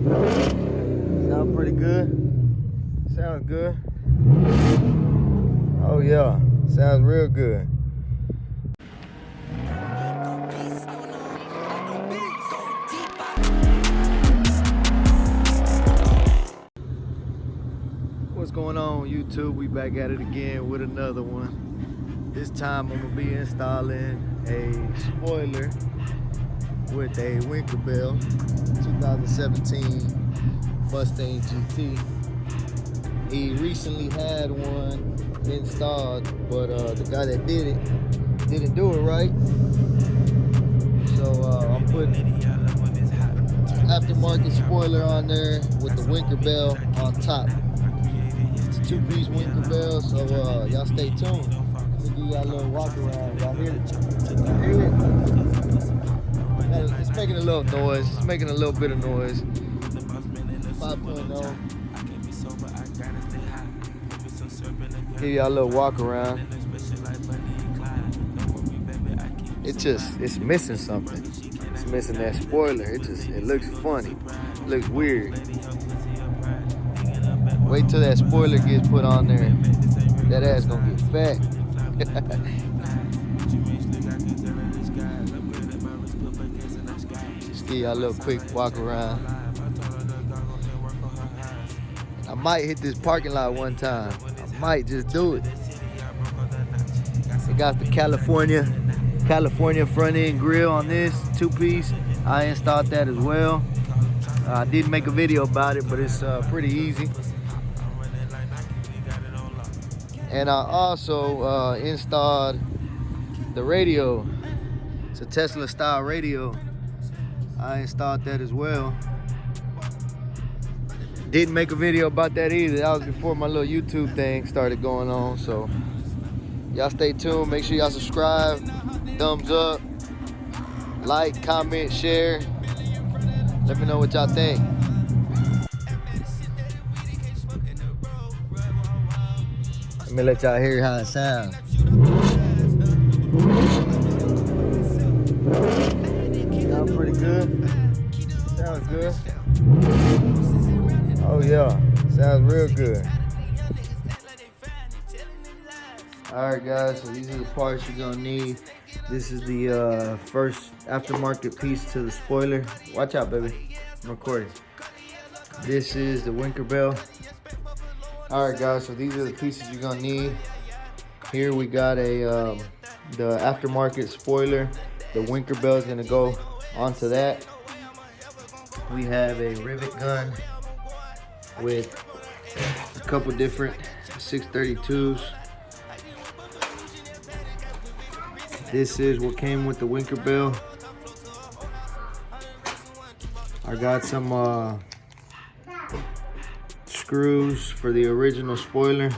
Sound pretty good. Sounds good. Oh yeah, sounds real good. What's going on, YouTube? We back at it again with another one. This time I'm gonna be installing a spoiler with a Winkerbill 2017 Mustang GT. He recently had one installed, but the guy that did it didn't do it right. So I'm putting aftermarket spoiler on there with the Winkerbill on top. It's a two-piece Winkerbill, so y'all stay tuned. Let me give y'all a little walk around. Y'all hear it? Y'all hear it? It's making a little noise. It's making a little bit of noise. 5.0. Give y'all a little walk around. It's missing something. It's missing that spoiler. It looks funny. It looks weird. Wait till that spoiler gets put on there. That ass gonna get fat. Just give y'all a little quick walk around. I might hit this parking lot one time. I might just do it. It got the California front end grill on this two-piece. I installed that as well. I did make a video about it, but it's pretty easy. And I also installed the radio. It's a Tesla style radio. I installed that as well. Didn't make a video about that either. That was before my little YouTube thing started going on. So y'all stay tuned. Make sure y'all subscribe, thumbs up, like, comment, share. Let me know what y'all think. Let me let y'all hear how it sounds. Sounds pretty good. Sounds good. Oh yeah, sounds real good. Alright guys, so these are the parts you're gonna need. This is the first aftermarket piece to the spoiler. Watch out, baby, I'm recording. This is the Winkerbill. Alright guys, so these are the pieces you're gonna need. Here we got the aftermarket spoiler. The Winkerbill is gonna go onto that. We have a rivet gun with a couple different 632s. This is what came with the Winkerbill. I got some screws for the original spoiler.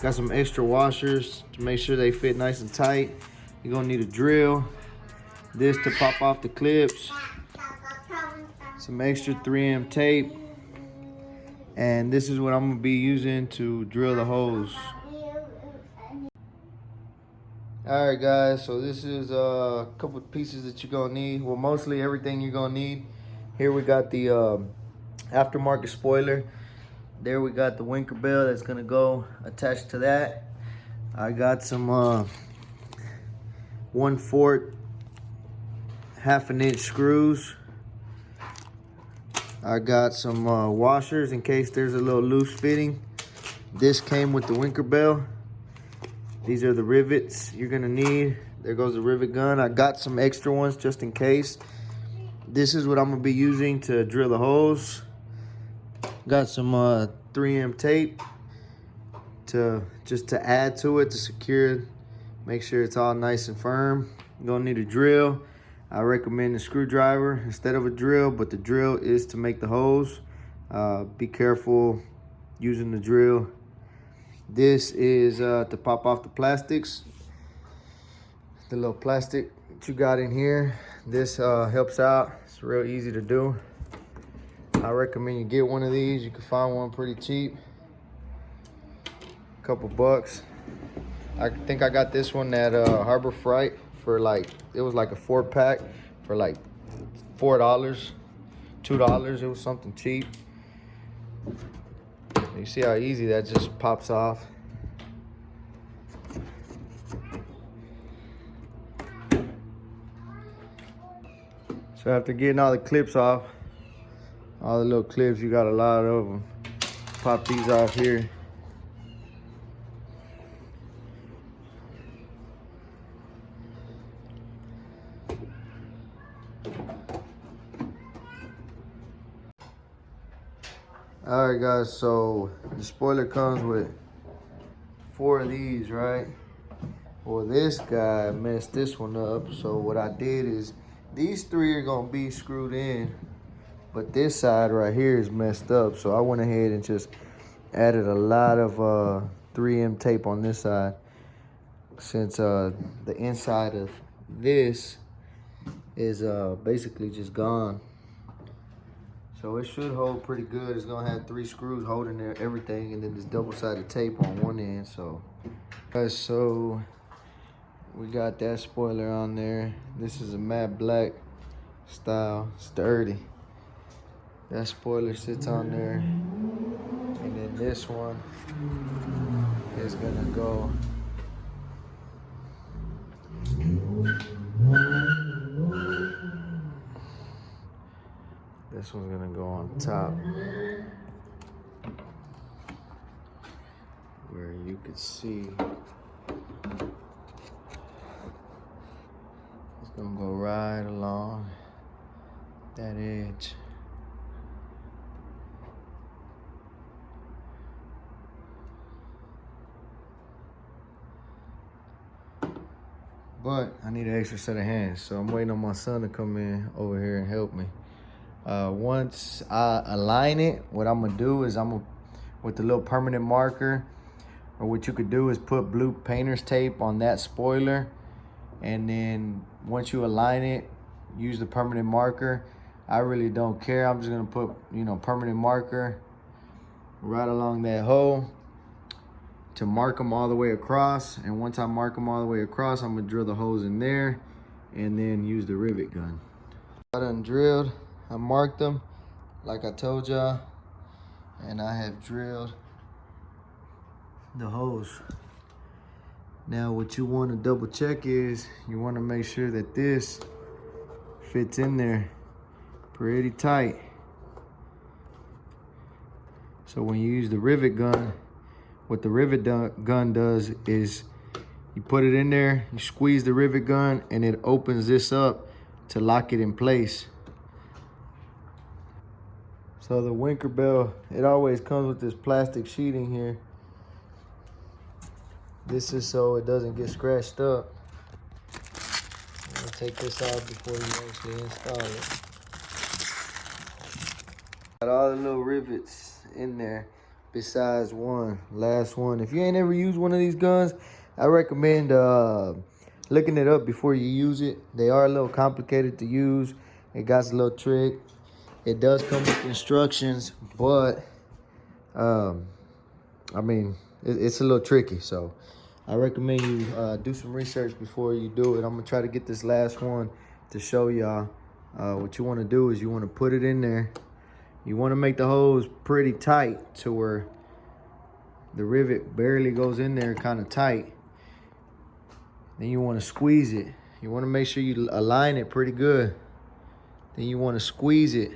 Got some extra washers to make sure they fit nice and tight. You're gonna need a drill. This to pop off the clips. Some extra 3M tape. And this is what I'm gonna be using to drill the holes. Alright guys, so this is a couple of pieces that you're gonna need. Well, mostly everything you're gonna need. Here we got the aftermarket spoiler. There we got the Winkerbill that's gonna go attached to that. I got some 1/4 1/2 inch screws. I got some washers in case there's a little loose fitting. This came with the Winkerbill. These are the rivets you're gonna need. There goes the rivet gun. I got some extra ones just in case. This is what I'm gonna be using to drill the holes. Got some 3M tape just to add to it, to secure, make sure it's all nice and firm. You're gonna need a drill. I recommend a screwdriver instead of a drill, but the drill is to make the holes. Be careful using the drill. This is to pop off the plastics. The little plastic that you got in here. This helps out. It's real easy to do. I recommend you get one of these. You can find one pretty cheap. A couple bucks. I think I got this one at Harbor Freight for like, it was like a 4-pack for like $4. $2. It was something cheap. You see how easy that just pops off. So after getting all the clips off, all the little clips, you got a lot of them. Pop these off here. All right, guys, so the spoiler comes with 4 of these, right? Well, this guy messed this one up. So what I did is these 3 are gonna be screwed in, but this side right here is messed up. So I went ahead and just added a lot of 3M tape on this side, since the inside of this is basically just gone. So it should hold pretty good. It's gonna have 3 screws holding there, everything, and then this double-sided tape on one end. So, guys, so we got that spoiler on there. This is a matte black style, sturdy. That spoiler sits on there, and then this one is gonna go. This one's gonna go on top, where you could see it's gonna go right along that edge. But I need an extra set of hands, so I'm waiting on my son to come in over here and help me. Once I align it, what I'm gonna do is with the little permanent marker, or what you could do is put blue painter's tape on that spoiler, and then once you align it, use the permanent marker. I really don't care. I'm just gonna put, permanent marker right along that hole to mark them all the way across. And once I mark them all the way across, I'm gonna drill the holes in there and then use the rivet gun. I done drilled. I marked them like I told y'all, and I have drilled the holes. Now what you want to double check is you want to make sure that this fits in there pretty tight. So when you use the rivet gun, what the rivet gun does is you put it in there, you squeeze the rivet gun, and it opens this up to lock it in place. So the Winkerbill, it always comes with this plastic sheeting here. This is so it doesn't get scratched up. I'm gonna take this out before you actually install it. Got all the little rivets in there besides one, last one. If you ain't ever used one of these guns, I recommend looking it up before you use it. They are a little complicated to use. It got a little trick. It does come with instructions, but I mean, it's a little tricky. So I recommend you do some research before you do it. I'm gonna try to get this last one to show y'all. What you wanna do is you wanna put it in there. You wanna make the holes pretty tight to where the rivet barely goes in there, kinda tight. Then you wanna squeeze it. You wanna make sure you align it pretty good. Then you wanna squeeze it.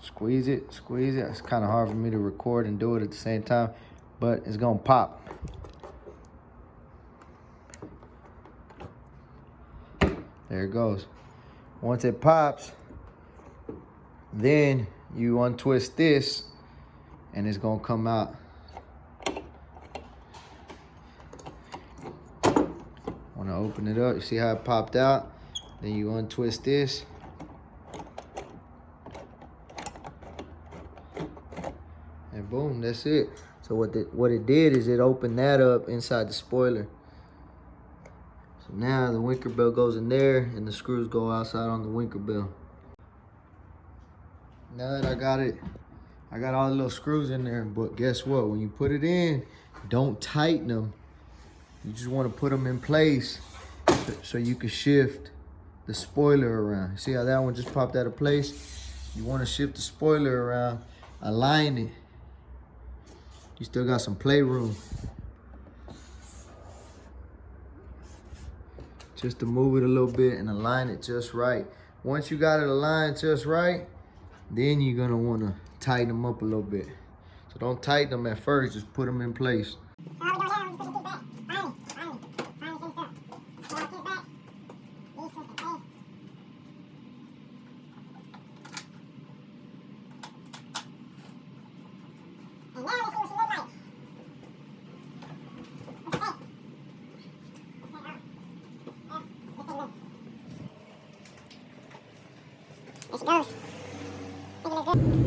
Squeeze it, squeeze it. It's kind of hard for me to record and do it at the same time, but it's gonna pop. There it goes. Once it pops, then you untwist this and it's gonna come out. Wanna open it up, you see how it popped out? Then you untwist this. And boom, that's it. So what it did is it opened that up inside the spoiler. So now the Winkerbill goes in there and the screws go outside on the Winkerbill. Now that I got it, I got all the little screws in there, but guess what? When you put it in, don't tighten them. You just want to put them in place so you can shift the spoiler around. See how that one just popped out of place? You want to shift the spoiler around, align it. You still got some playroom. Just to move it a little bit and align it just right. Once you got it aligned just right, then you're gonna wanna tighten them up a little bit. So don't tighten them at first, just put them in place. There she goes.